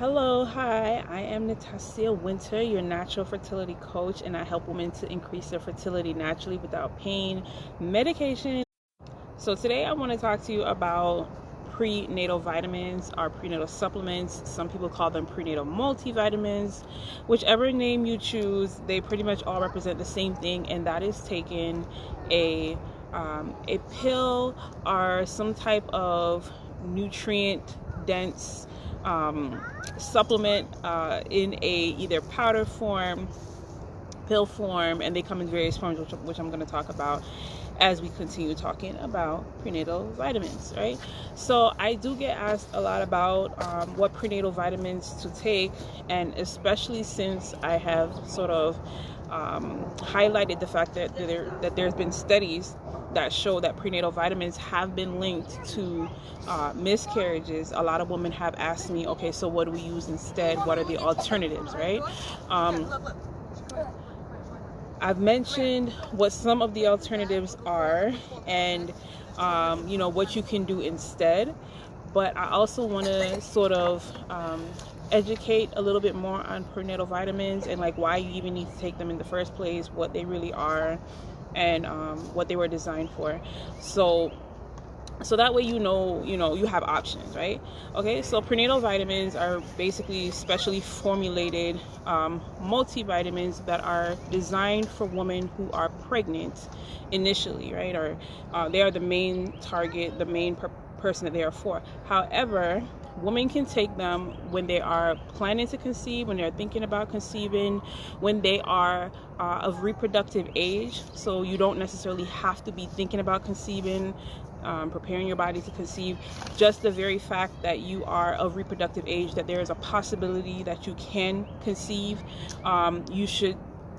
Hello, hi, I am Natasha Winter, your natural fertility coach, and I help women to increase their fertility naturally without pain, medication. So today I want to talk to you about prenatal vitamins or prenatal supplements. Some people call them prenatal multivitamins. Whichever name you choose, they pretty much all represent the same thing, and that is taking a pill or some type of nutrient dense supplement in a either powder form, pill form, and they come in various forms, which I'm going to talk about as we continue talking about prenatal vitamins, right? So I do get asked a lot about what prenatal vitamins to take, and especially since I have sort of highlighted the fact that there's been studies that show that prenatal vitamins have been linked to miscarriages. A lot of women have asked me, okay, so what do we use instead? What are the alternatives, right? I've mentioned what some of the alternatives are and what you can do instead, but I also want to sort of educate a little bit more on prenatal vitamins and like why you even need to take them in the first place, what they really are, and what they were designed for. So that way you have options, right? Okay, so prenatal vitamins are basically specially formulated multivitamins that are designed for women who are pregnant initially, right? Or they are the main target, the main person that they are for. However, women can take them when they are planning to conceive, when they're thinking about conceiving, when they are of reproductive age. So you don't necessarily have to be thinking about conceiving, preparing your body to conceive. Just the very fact that you are of reproductive age, that there is a possibility that you can conceive, you should,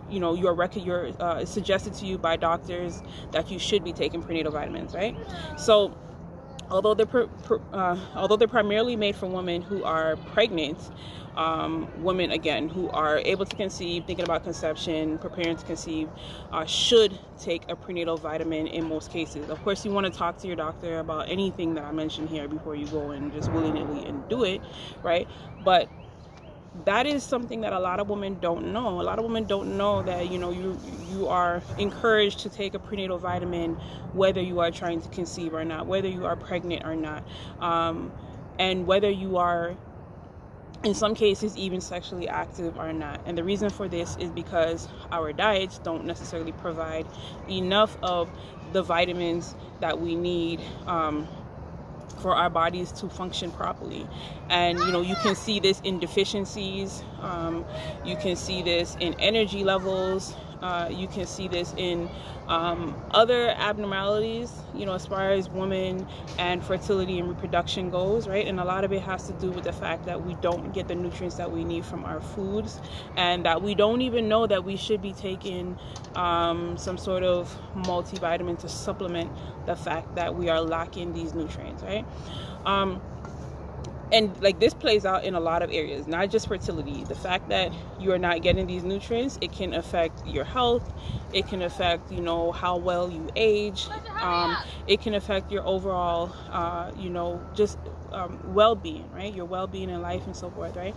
it's suggested to you by doctors that you should be taking prenatal vitamins, right? So although they're primarily made for women who are pregnant, women again who are able to conceive, thinking about conception, preparing to conceive, should take a prenatal vitamin in most cases. Of course, you want to talk to your doctor about anything that I mentioned here before you go and just willy-nilly and do it, right? But that is something that a lot of women don't know. A lot of women don't know that you are encouraged to take a prenatal vitamin whether you are trying to conceive or not, whether you are pregnant or not, and whether you are in some cases even sexually active or not. And the reason for this is because our diets don't necessarily provide enough of the vitamins that we need for our bodies to function properly. And you can see this in deficiencies, you can see this in energy levels, you can see this in other abnormalities, as far as women and fertility and reproduction goes, right? And a lot of it has to do with the fact that we don't get the nutrients that we need from our foods, and that we don't even know that we should be taking some sort of multivitamin to supplement the fact that we are lacking these nutrients, right? And like this plays out in a lot of areas, not just fertility. The fact that you are not getting these nutrients, it can affect your health. It can affect, how well you age. It can affect your overall, well-being, right? Your well-being in life and so forth, right?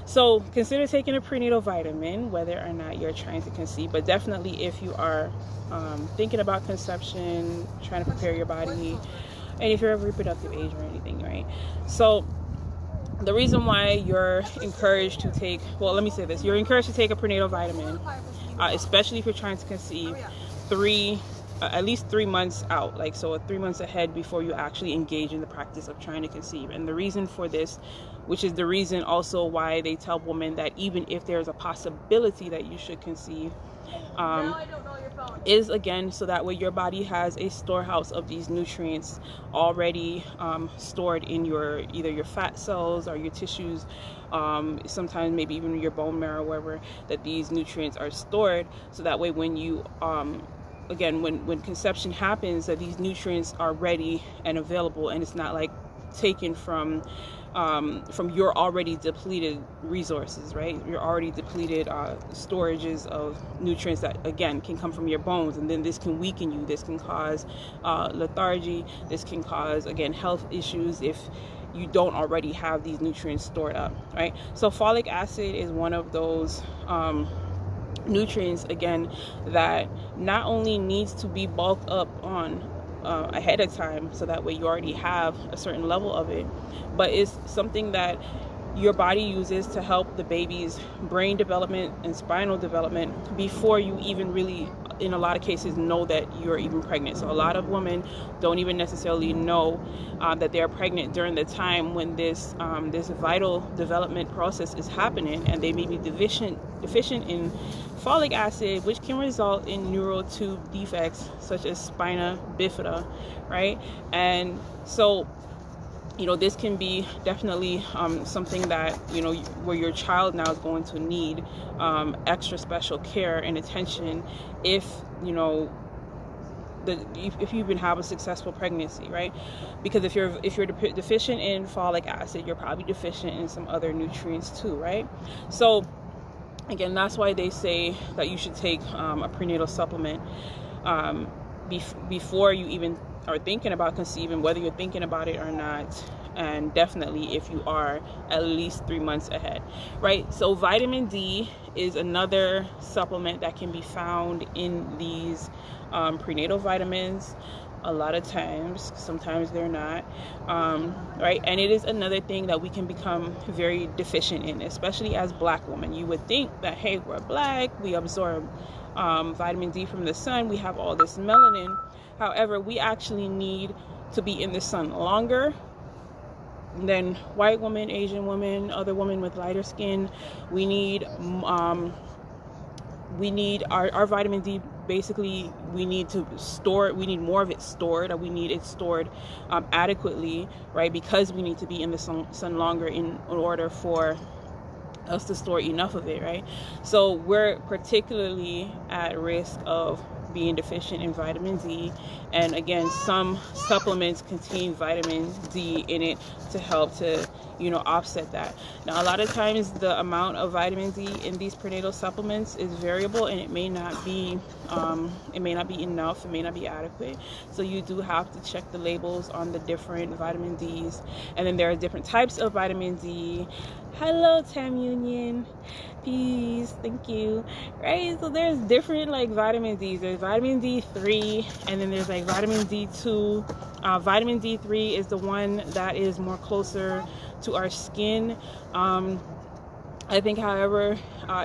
So consider taking a prenatal vitamin, whether or not you're trying to conceive, but definitely if you are thinking about conception, trying to prepare your body, and if you're of reproductive age or anything, right? So the reason why you're encouraged to take, you're encouraged to take a prenatal vitamin, especially if you're trying to conceive, at least 3 months out, 3 months ahead before you actually engage in the practice of trying to conceive. And the reason for this, which is the reason also why they tell women that even if there's a possibility that you should conceive, is again so that way your body has a storehouse of these nutrients already stored in either your fat cells or your tissues, sometimes maybe even your bone marrow, wherever that these nutrients are stored, so that way when you when conception happens, that these nutrients are ready and available, and it's not like taken from your already depleted resources, right? Your already depleted storages of nutrients that again can come from your bones, and then this can weaken you. This can cause lethargy. This can cause again health issues you don't already have these nutrients stored up, right? So folic acid is one of those nutrients, again, that not only needs to be bulked up on ahead of time, so that way you already have a certain level of it, but it's something that your body uses to help the baby's brain development and spinal development before you even really, in a lot of cases, know that you're even pregnant. So a lot of women don't even necessarily know that they're pregnant during the time when this vital development process is happening, and they may be deficient in folic acid, which can result in neural tube defects such as spina bifida, right? And so, you know, this can be definitely something that, you know, where your child now is going to need extra special care and attention if, you know, if you've been having a successful pregnancy, right? Because if you're deficient in folic acid, you're probably deficient in some other nutrients too, right? So again, that's why they say that you should take a prenatal supplement before you even are thinking about conceiving, whether you're thinking about it or not, and definitely if you are, at least 3 months ahead, right? So vitamin D is another supplement that can be found in these prenatal vitamins. A lot of times, sometimes they're not, right? And it is another thing that we can become very deficient in, especially as Black women. You would think that, hey, we're Black, we absorb vitamin D from the sun, we have all this melanin. However, we actually need to be in the sun longer than white women, Asian women, other women with lighter skin. We need our vitamin D. Basically, we need to store it. We need more of it stored, or we need it stored adequately, right? Because we need to be in the sun longer in order for us to store enough of it, right? So we're particularly at risk of being deficient in vitamin D, and again, some supplements contain vitamin D in it to help to, you know, offset that. Now, a lot of times the amount of vitamin D in these prenatal supplements is variable, and it may not be enough, it may not be adequate. So you do have to check the labels on the different vitamin Ds, and then there are different types of vitamin D. Hello, Tam Union. Peace. Thank you. Right? So there's different like vitamin Ds. There's vitamin D3, and then there's like vitamin D2. Vitamin D3 is the one that is more closer to our skin. I think, however,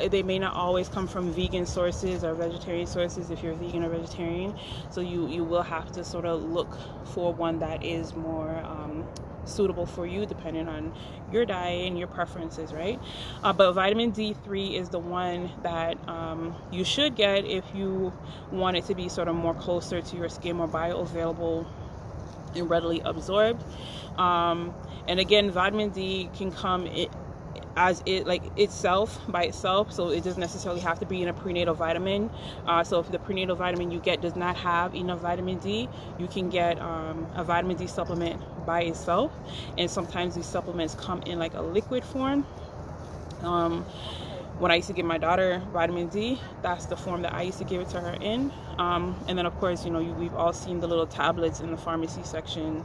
they may not always come from vegan sources or vegetarian sources if you're vegan or vegetarian. So you will have to sort of look for one that is more suitable for you, depending on your diet and your preferences, right? But vitamin D3 is the one that you should get if you want it to be sort of more closer to your skin, more bioavailable and readily absorbed. And again, vitamin D can come as it like itself by itself, so it doesn't necessarily have to be in a prenatal vitamin. So if the prenatal vitamin you get does not have enough vitamin D, you can get a vitamin D supplement by itself, and sometimes these supplements come in like a liquid form. When I used to give my daughter vitamin D, that's the form that I used to give it to her in. And then of course, you know, we've all seen the little tablets in the pharmacy section,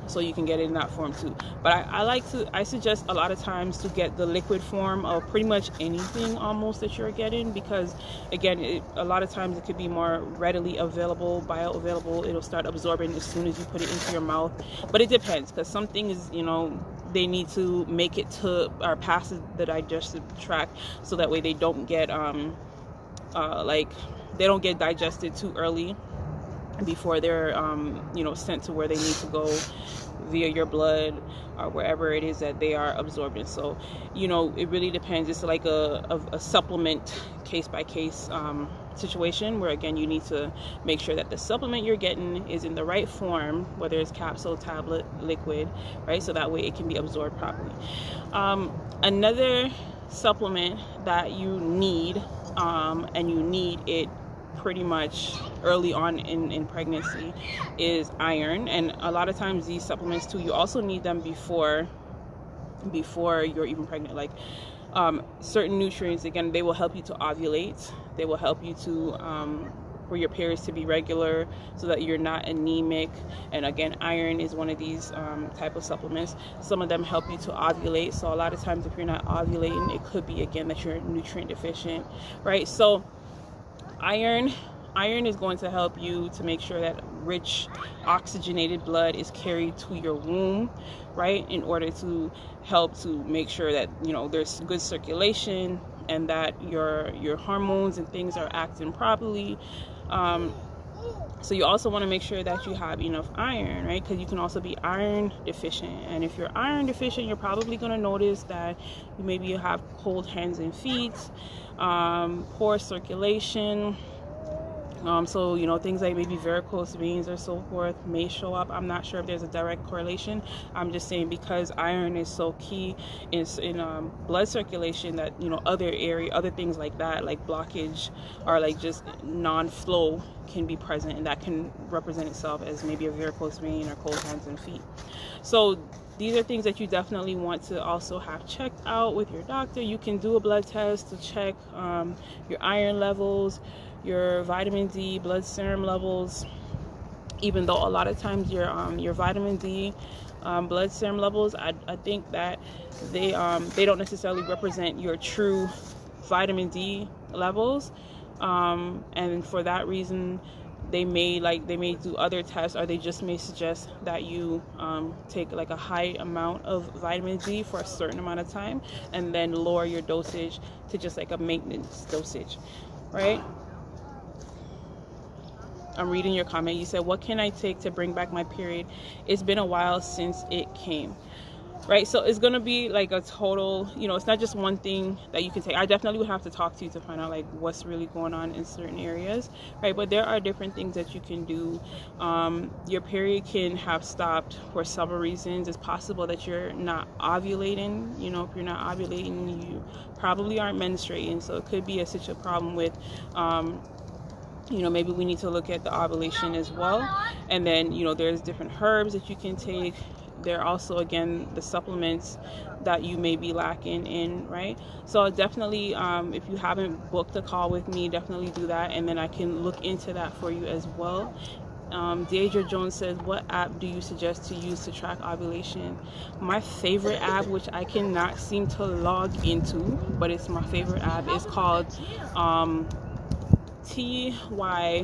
so you can get it in that form too. But I suggest a lot of times to get the liquid form of pretty much anything almost that you're getting, because again, a lot of times it could be more readily available, bioavailable. It'll start absorbing as soon as you put it into your mouth. But it depends, because some things, you know, they need to make it to or pass the digestive tract, so that way they don't get like they don't get digested too early before they're you know, sent to where they need to go via your blood or wherever it is that they are absorbing. So, you know, it really depends. It's like a supplement case by case situation, where again, you need to make sure that the supplement you're getting is in the right form, whether it's capsule, tablet, liquid, right? So that way it can be absorbed properly. Another supplement that you need, and you need it pretty much early on in pregnancy, is iron. And a lot of times these supplements too, you also need them before you're even pregnant. Like certain nutrients, again, they will help you to ovulate, they will help you to for your periods to be regular, so that you're not anemic. And again, iron is one of these type of supplements. Some of them help you to ovulate. So a lot of times if you're not ovulating, it could be again that you're nutrient deficient, right? So iron is going to help you to make sure that rich oxygenated blood is carried to your womb, right, in order to help to make sure that, you know, there's good circulation and that your hormones and things are acting properly. So you also want to make sure that you have enough iron, right? Because you can also be iron deficient. And if you're iron deficient, you're probably going to notice that maybe you have cold hands and feet, poor circulation. So, you know, things like maybe varicose veins or so forth may show up. I'm not sure if there's a direct correlation. I'm just saying because iron is so key in blood circulation, that, you know, other things like that, like blockage or like just non-flow, can be present, and that can represent itself as maybe a varicose vein or cold hands and feet. So these are things that you definitely want to also have checked out with your doctor. You can do a blood test to check your iron levels, your vitamin D, blood serum levels, even though a lot of times your vitamin D blood serum levels, I think that they don't necessarily represent your true vitamin D levels, and for that reason they may do other tests, or they just may suggest that you take like a high amount of vitamin D for a certain amount of time and then lower your dosage to just like a maintenance dosage, right? I'm reading your comment. You said, what can I take to bring back my period? It's been a while since it came, right? So it's going to be like a total, you know, it's not just one thing that you can take. I definitely would have to talk to you to find out like what's really going on in certain areas, right? But there are different things that you can do. Your period can have stopped for several reasons. It's possible that you're not ovulating. You know, if you're not ovulating, you probably aren't menstruating. So it could be a problem with, you know, maybe we need to look at the ovulation as well. And then, you know, there's different herbs that you can take. There are also, again, the supplements that you may be lacking in, right? So definitely, if you haven't booked a call with me, definitely do that, and then I can look into that for you as well. Deidre Jones says, what app do you suggest to use to track ovulation? My favorite app, which I cannot seem to log into, but it's my favorite app, is called TCOY.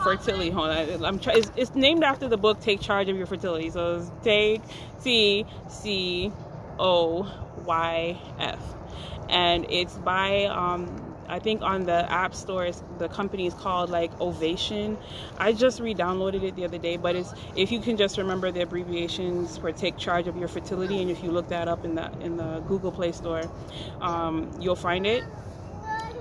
Fertility. Hold on, it's named after the book Take Charge of Your Fertility. So it's Take TCOYF, and it's by I think on the app stores the company is called like Ovulation. I just re-downloaded it the other day, but it's, if you can just remember the abbreviations for Take Charge of Your Fertility, and if you look that up in the Google Play Store, you'll find it.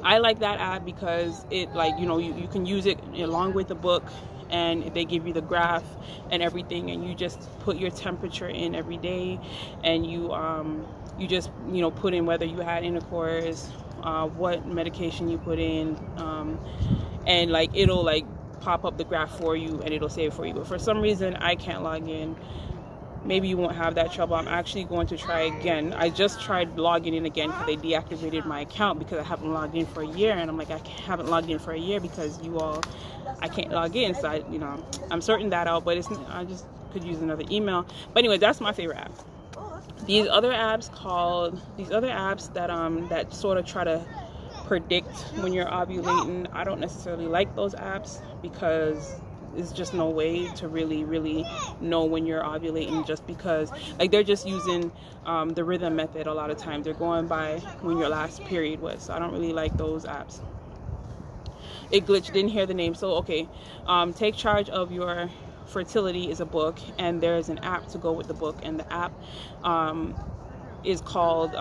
I like that app because it, like, you know, you can use it along with the book, and they give you the graph and everything, and you just put your temperature in every day, and you just, you know, put in whether you had intercourse, what medication you put in, and like it'll like pop up the graph for you, and it'll save it for you. But for some reason I can't log in. Maybe you won't have that trouble. I'm actually going to try again. I just tried logging in again because they deactivated my account because I haven't logged in for a year, and I'm like, I haven't logged in for a year because I can't log in. So I'm sorting that out, but I just could use another email. But anyway, that's my favorite app. These other apps that sort of try to predict when you're ovulating, I don't necessarily like those apps because there's just no way to really know when you're ovulating, just because like they're just using the rhythm method. A lot of times they're going by when your last period was. So I don't really like those apps. It glitched, didn't hear the name. So okay, Take Charge of Your Fertility is a book, and there's an app to go with the book, and the app is called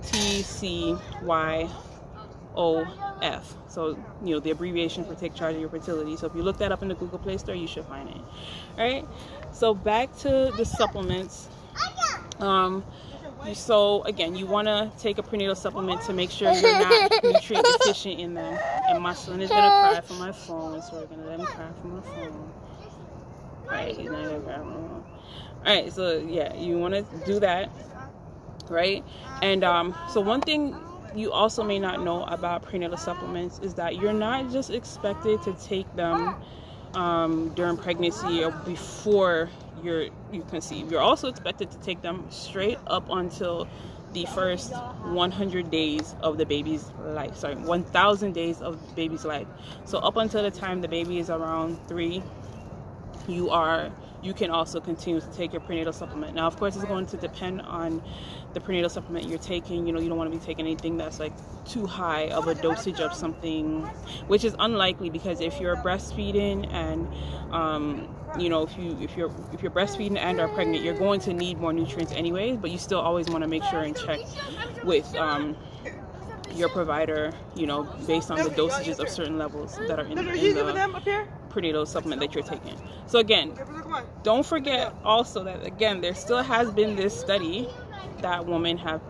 TCYOF. So, you know, the abbreviation for Take Charge of Your Fertility. So if you look that up in the Google Play Store, you should find it. All right, so back to the supplements. So again, you want to take a prenatal supplement to make sure you're not nutrient deficient in them. And my son is going to cry for my phone, so we're going to let him cry for my phone. Alright, he's not gonna cry for my phone. Alright, so yeah, you want to do that. right? And so one thing you also may not know about prenatal supplements is that you're not just expected to take them during pregnancy or before you conceive. You're also expected to take them straight up until the first 100 days of the baby's life. Sorry, 1,000 days of the baby's life. So up until the time the baby is around 3, you can also continue to take your prenatal supplement. Now, of course, it's going to depend on the prenatal supplement you're taking. You know, you don't want to be taking anything that's like too high of a dosage of something, which is unlikely, because if you're breastfeeding and you know, if you're breastfeeding and are pregnant, you're going to need more nutrients anyways, but you still always want to make sure and check with your provider, you know, based on the dosages of certain levels that are in the prenatal supplement that you're taking. So again, don't forget also that, again, there still has been this study that women have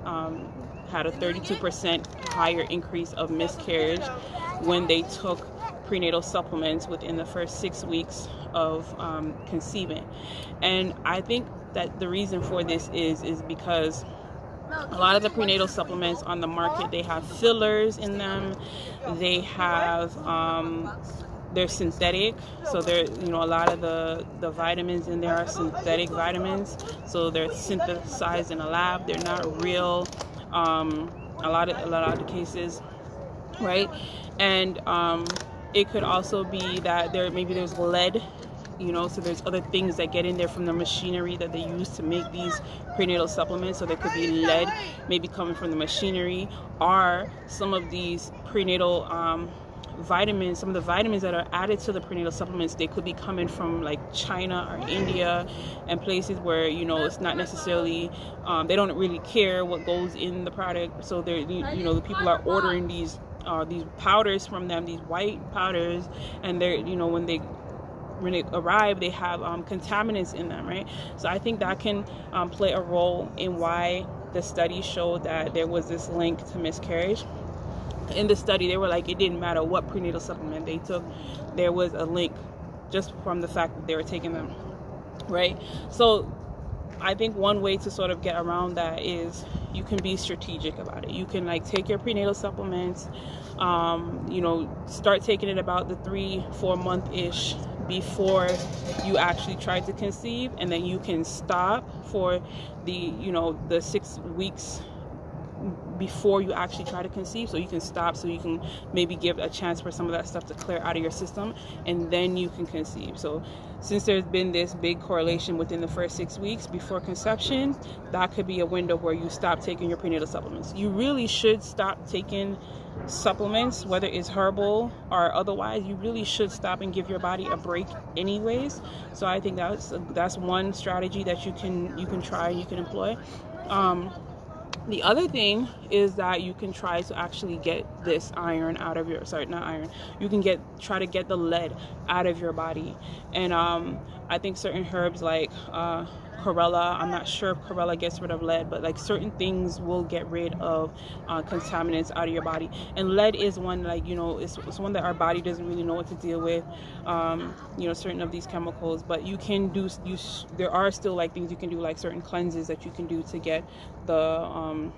had a 32% higher increase of miscarriage when they took prenatal supplements within the first 6 weeks of conceiving. And I think that the reason for this is because a lot of the prenatal supplements on the market, they have fillers in them. They have they're synthetic, so they're, you know, a lot of the vitamins in there are synthetic vitamins, so they're synthesized in a lab. They're not real, a lot of the cases, right? And it could also be that there's lead, you know, so there's other things that get in there from the machinery that they use to make these prenatal supplements. So there could be lead maybe coming from the machinery, or some of these prenatal vitamins, some of the vitamins that are added to the prenatal supplements, they could be coming from like China or India and places where, you know, it's not necessarily, they don't really care what goes in the product. So they're, you know, the people are ordering these powders from them, these white powders, and they're, you know, when they arrive, they have contaminants in them, right? So I think that can play a role in why the study showed that there was this link to miscarriage. In the study, they were like, it didn't matter what prenatal supplement they took, there was a link just from the fact that they were taking them, right? So I think one way to sort of get around that is you can be strategic about it. You can like take your prenatal supplements, you know, start taking it about the 3-4 month-ish before you actually try to conceive, and then you can stop for the, you know, the 6 weeks before you actually try to conceive. So you can stop, so you can maybe give a chance for some of that stuff to clear out of your system, and then you can conceive. So since there's been this big correlation within the first 6 weeks before conception, that could be a window where you stop taking your prenatal supplements. You really should stop taking supplements, whether it's herbal or otherwise. You really should stop and give your body a break anyways. So I think that's one strategy that you can try, you can employ. The other thing is that you can try to actually get this iron out of your, sorry, not iron, you can try to get the lead out of your body. And I think certain herbs like chlorella, I'm not sure if chlorella gets rid of lead, but like certain things will get rid of contaminants out of your body. And lead is one, like, you know, it's one that our body doesn't really know what to deal with, you know, certain of these chemicals. But you can do, there are still like things you can do, like certain cleanses that you can do to get the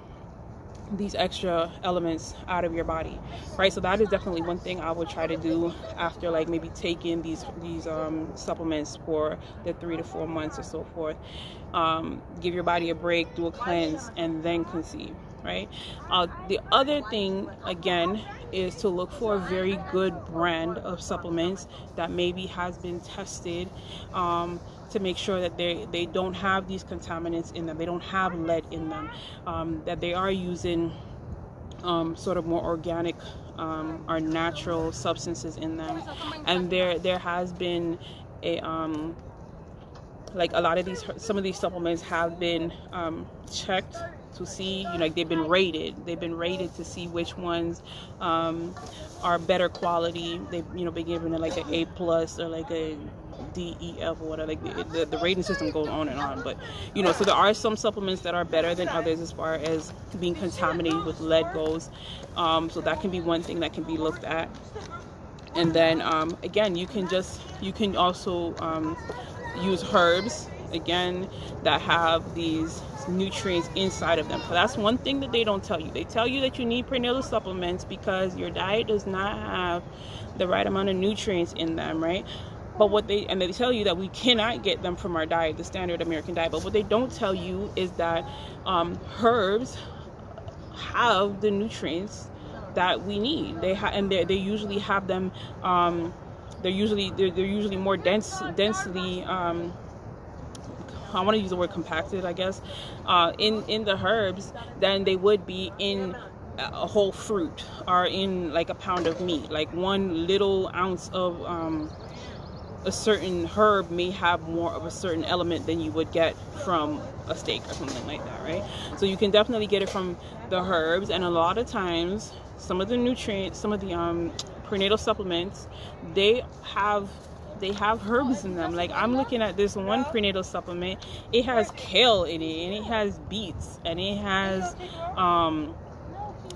these extra elements out of your body, right? So that is definitely one thing I would try to do after like maybe taking these supplements for the 3 to 4 months or so forth. Give your body a break, do a cleanse, and then conceive, right? The other thing, again, is to look for a very good brand of supplements that maybe has been tested to make sure that they don't have these contaminants in them, they don't have lead in them, that they are using sort of more organic or natural substances in them. And there has been a like a lot of these, some of these supplements have been checked to see, you know, like they've been rated to see which ones are better quality. They've, you know, been given like an A+ or like a DEF or whatever. Like the rating system goes on and on. But, you know, so there are some supplements that are better than others as far as being contaminated with lead goes. So that can be one thing that can be looked at. And then again, you can also use herbs again, that have these nutrients inside of them. So that's one thing that they don't tell you. They tell you that you need prenatal supplements because your diet does not have the right amount of nutrients in them, right? But they tell you that we cannot get them from our diet, the standard American diet. But what they don't tell you is that herbs have the nutrients that we need. They usually have them. They're usually more densely. I want to use the word compacted, I guess, in the herbs than they would be in a whole fruit or in like a pound of meat. Like 1 little ounce of a certain herb may have more of a certain element than you would get from a steak or something like that, right? So you can definitely get it from the herbs, and a lot of times some of the nutrients, some of the prenatal supplements, they have herbs in them. Like I'm looking at this one prenatal supplement, it has kale in it, and it has beets, and it has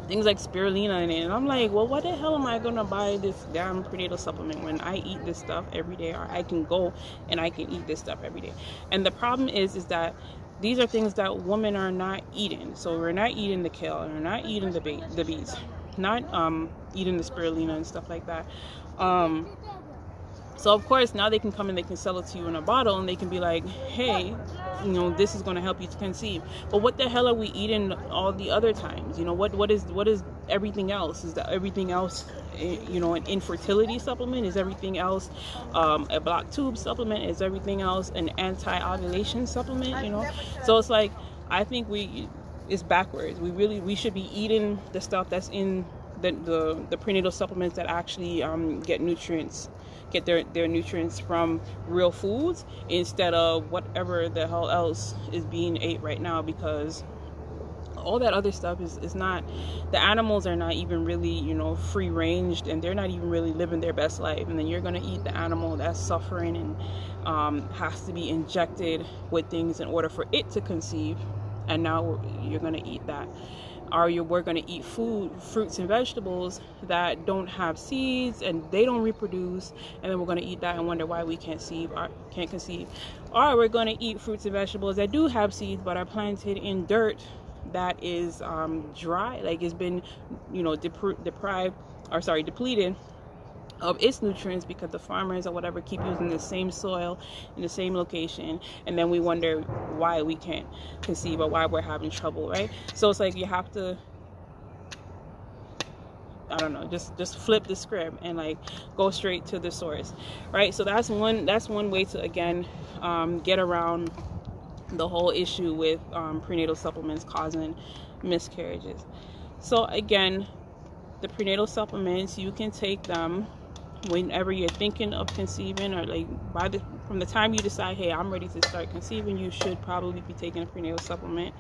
things like spirulina in it, and I'm like, well, what the hell am I gonna buy this damn prenatal supplement when I eat this stuff every day, or I can go and I can eat this stuff every day? And the problem is that these are things that women are not eating. So we're not eating the kale, and we're not eating the beets, not eating the spirulina and stuff like that. So of course now they can come and they can sell it to you in a bottle, and they can be like, hey, you know, this is going to help you to conceive. But what the hell are we eating all the other times? You know, what is everything else? Is that everything else, you know, an infertility supplement? Is everything else a blocked tube supplement? Is everything else an anti-ovulation supplement? You know, so it's like, I think it's backwards. We should be eating the stuff that's in the prenatal supplements that actually get their nutrients from real foods, instead of whatever the hell else is being ate right now, because all that other stuff is not, the animals are not even really, you know, free ranged, and they're not even really living their best life. And then you're going to eat the animal that's suffering and has to be injected with things in order for it to conceive, and now you're going to eat that. Or we're going to eat fruits and vegetables that don't have seeds and they don't reproduce, and then we're going to eat that and wonder why we can't conceive. Or we're going to eat fruits and vegetables that do have seeds but are planted in dirt that is dry, like it's been, you know, depleted of its nutrients because the farmers or whatever keep using the same soil in the same location, and then we wonder why we can't conceive or why we're having trouble, right? So it's like you have to, I don't know, just flip the script and like go straight to the source, right? So that's one way to, again, get around the whole issue with prenatal supplements causing miscarriages. So again, the prenatal supplements, you can take them whenever you're thinking of conceiving, or like from the time you decide, hey, I'm ready to start conceiving, you should probably be taking a prenatal supplement.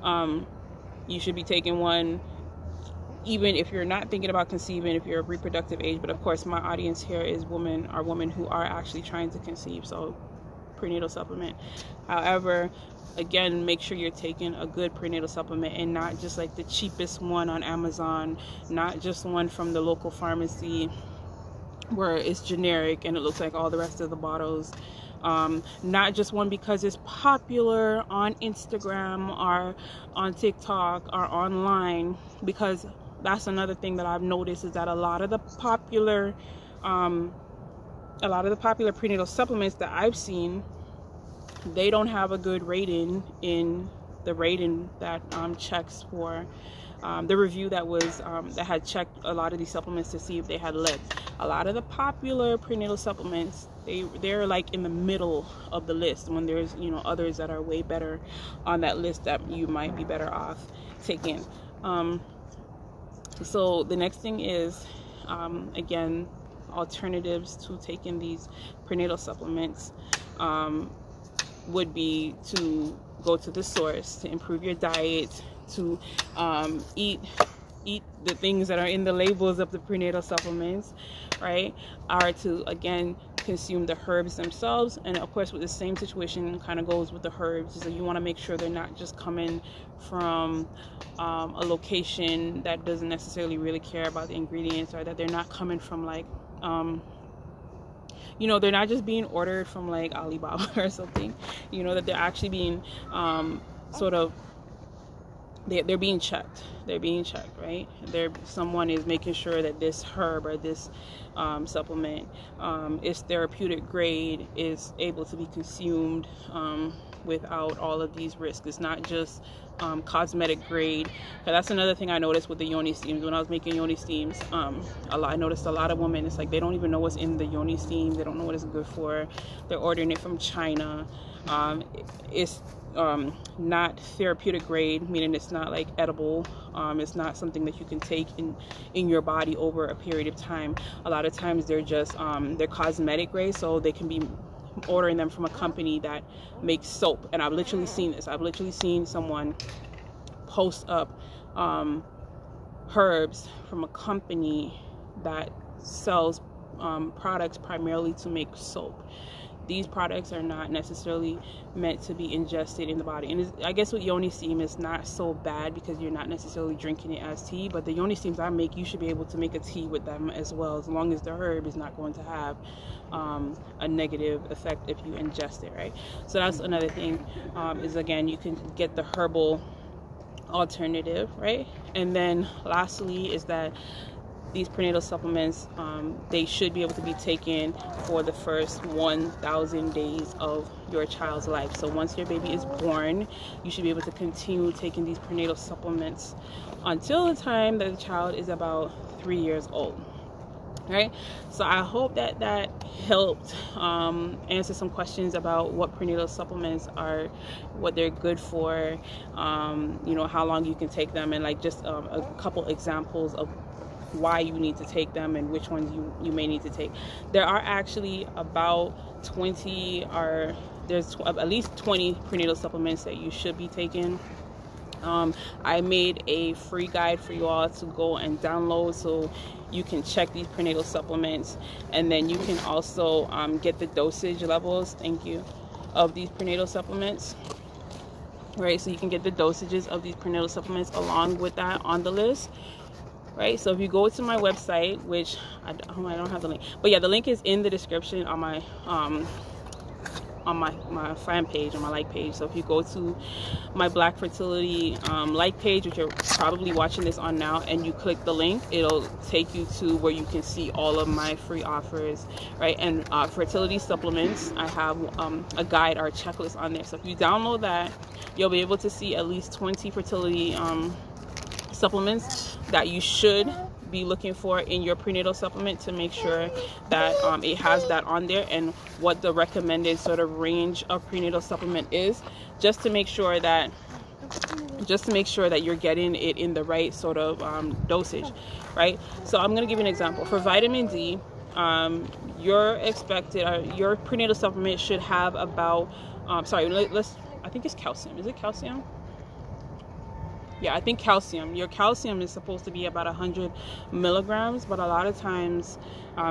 You should be taking one even if you're not thinking about conceiving, if you're of reproductive age. But of course, my audience here is women who are actually trying to conceive, so prenatal supplement. However, again, make sure you're taking a good prenatal supplement and not just like the cheapest one on Amazon, not just one from the local pharmacy where it's generic and it looks like all the rest of the bottles. Not just one because it's popular on Instagram or on TikTok or online, because that's another thing that I've noticed, is that a lot of the popular prenatal supplements that I've seen, they don't have a good rating in the rating that checks for the review that had checked a lot of these supplements to see if they had lead. A lot of the popular prenatal supplements, they're like in the middle of the list, when there's, you know, others that are way better on that list that you might be better off taking. So the next thing is, again, alternatives to taking these prenatal supplements would be to go to the source, to improve your diet, to eat the things that are in the labels of the prenatal supplements, right? Or to, again, consume the herbs themselves. And of course, with the same situation kind of goes with the herbs, so you want to make sure they're not just coming from a location that doesn't necessarily really care about the ingredients, or that they're not coming from like you know, they're not just being ordered from like Alibaba or something, you know, that they're actually being sort of, they're being checked. They're being checked, right? Someone is making sure that this herb or this supplement is therapeutic grade, is able to be consumed without all of these risks. It's not just cosmetic grade. But that's another thing I noticed with the yoni steams. When I was making yoni steams, I noticed a lot of women, it's like they don't even know what's in the yoni steam. They don't know what it's good for. They're ordering it from China. It's not therapeutic grade, meaning it's not like edible. It's not something that you can take in your body over a period of time. A lot of times they're just they're cosmetic grade, so they can be ordering them from a company that makes soap. And I've literally seen this. I've literally seen someone post up herbs from a company that sells products primarily to make soap. These products are not necessarily meant to be ingested in the body. And I guess with yoni steam, it's not so bad because you're not necessarily drinking it as tea. But the yoni steams I make, you should be able to make a tea with them as well, as long as the herb is not going to have a negative effect if you ingest it, right? So that's another thing, is again, you can get the herbal alternative, right? And then lastly is that these prenatal supplements, they should be able to be taken for the first 1,000 days of your child's life. So once your baby is born, you should be able to continue taking these prenatal supplements until the time that the child is about 3 years old. Right? So I hope that helped answer some questions about what prenatal supplements are, what they're good for, you know, how long you can take them, and like just a couple examples of why you need to take them and which ones you may need to take. There are actually about 20, or there's at least 20 prenatal supplements that you should be taking. I made a free guide for you all to go and download, so you can check these prenatal supplements, and then you can also get the dosage levels, thank you, of these prenatal supplements. Right, so you can get the dosages of these prenatal supplements along with that on the list. Right, so if you go to my website, which I don't have the link, but yeah, the link is in the description on my my fan page, on my like page. So if you go to my Black Fertility like page, which you're probably watching this on now, and you click the link, it'll take you to where you can see all of my free offers, right? And fertility supplements, I have a guide or a checklist on there. So if you download that, you'll be able to see at least 20 fertility supplements that you should be looking for in your prenatal supplement, to make sure that it has that on there, and what the recommended sort of range of prenatal supplement is, just to make sure that you're getting it in the right sort of dosage, right? So I'm going to give you an example. For vitamin D, your prenatal supplement should have about I think it's calcium. Is it calcium? Yeah, I think calcium. Your calcium is supposed to be about 100 milligrams, but a lot of times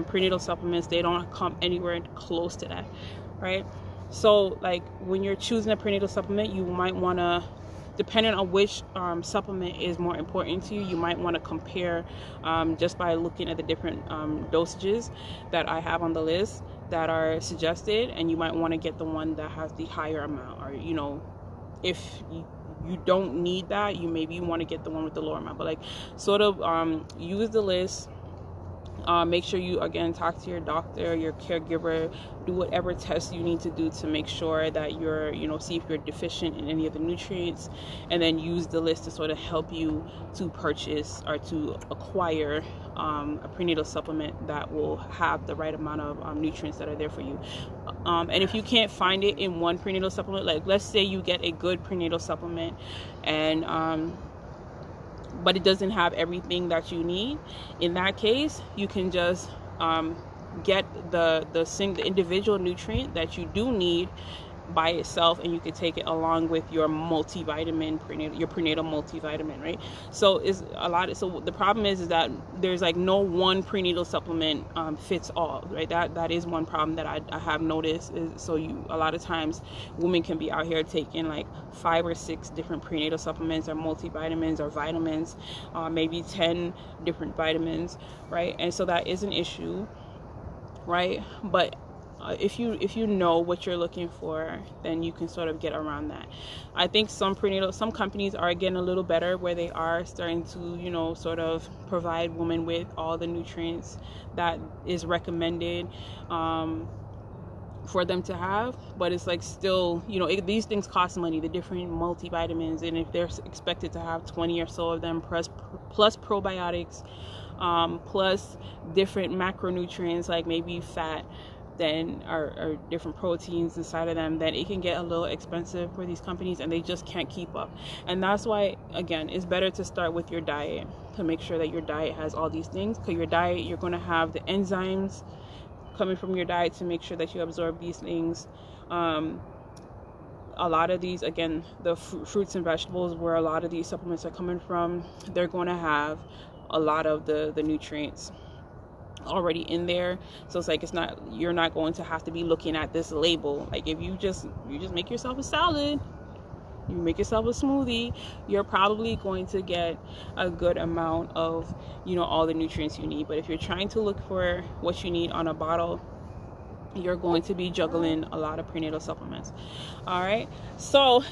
prenatal supplements, they don't come anywhere close to that, right? So like when you're choosing a prenatal supplement, you might want to, depending on which supplement is more important to you, you might want to compare just by looking at the different dosages that I have on the list that are suggested, and you might want to get the one that has the higher amount, or, you know, if you don't need that, you want to get the one with the lower amount. But like sort of use the list, make sure you again talk to your doctor, your caregiver, do whatever tests you need to do to make sure that you're, you know, see if you're deficient in any of the nutrients, and then use the list to sort of help you to purchase or to acquire a prenatal supplement that will have the right amount of nutrients that are there for you. And if you can't find it in one prenatal supplement, like let's say you get a good prenatal supplement and but it doesn't have everything that you need, in that case you can just get the individual nutrient that you do need by itself, and you can take it along with your multivitamin, your prenatal multivitamin, right? So so the problem is that there's like no one prenatal supplement fits all, right? That is one problem that I have noticed. So a lot of times women can be out here taking like 5 or 6 different prenatal supplements or multivitamins or vitamins, maybe 10 different vitamins, right? And so that is an issue, right? But if you know what you're looking for, then you can sort of get around that. I think some companies are getting a little better, where they are starting to, you know, sort of provide women with all the nutrients that is recommended for them to have. But it's like, still, you know, these things cost money, the different multivitamins, and if they're expected to have 20 or so of them, plus probiotics, plus different macronutrients like maybe fat, then or different proteins inside of them, then it can get a little expensive for these companies, and they just can't keep up. And that's why, again, it's better to start with your diet, to make sure that your diet has all these things. Because your diet, you're going to have the enzymes coming from your diet to make sure that you absorb these things. A lot of these, again, the fruits and vegetables, where a lot of these supplements are coming from, they're going to have a lot of the nutrients already in there. So it's like, you're not going to have to be looking at this label. Like, if you just make yourself a salad, you make yourself a smoothie, you're probably going to get a good amount of, you know, all the nutrients you need. But if you're trying to look for what you need on a bottle, you're going to be juggling a lot of prenatal supplements. All right, so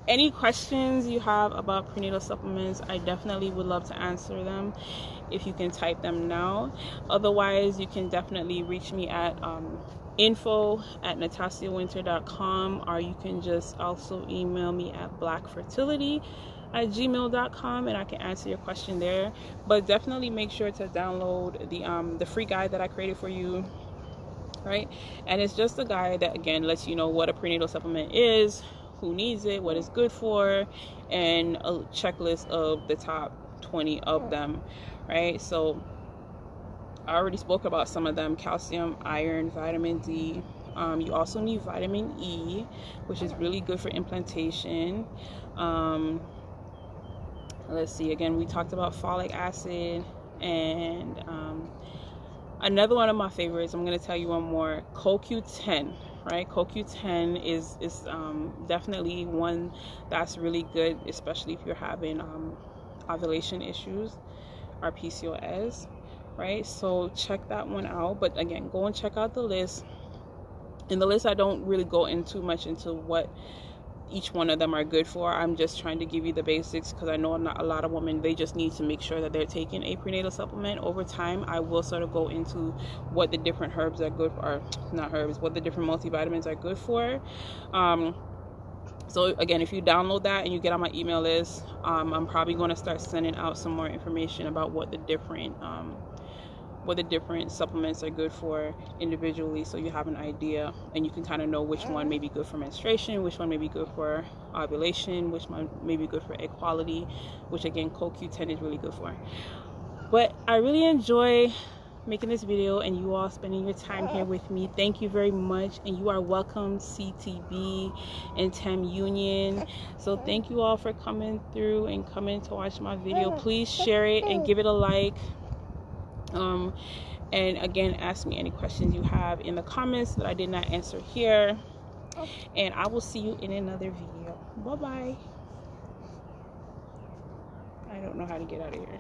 any questions you have about prenatal supplements, I definitely would love to answer them. If you can type them now. Otherwise, you can definitely reach me at info@natasiawinter.com, or you can just also email me at blackfertility@gmail.com, and I can answer your question there. But definitely make sure to download the free guide that I created for you, right? And it's just a guide that, again, lets you know what a prenatal supplement is, who needs it, what it's good for, and a checklist of the top 20 of them, right? So I already spoke about some of them: calcium, iron, vitamin D. You also need vitamin E, which is really good for implantation. Let's see, again, we talked about folic acid, and another one of my favorites, I'm going to tell you one more, CoQ10, right? CoQ10 is definitely one that's really good, especially if you're having ovulation issues or PCOS, right? So check that one out. But again, go and check out the list. In the list, I don't really go into much into what each one of them are good for. I'm just trying to give you the basics, because I know not a lot of women, they just need to make sure that they're taking a prenatal supplement. Over time, I will sort of go into what the different herbs are good for, or not herbs, what the different multivitamins are good for. So again, if you download that and you get on my email list, I'm probably going to start sending out some more information about what the different supplements are good for individually, so you have an idea and you can kind of know which one may be good for menstruation, which one may be good for ovulation, which one may be good for egg quality, which again, CoQ10 is really good for. But I really enjoy making this video and you all spending your time here with me. Thank you very much, and you are welcome, CTB and TEM Union. So thank you all for coming through and coming to watch my video. Please share it and give it a like. And again, ask me any questions you have in the comments that I did not answer here, and I will see you in another video. Bye bye. I don't know how to get out of here.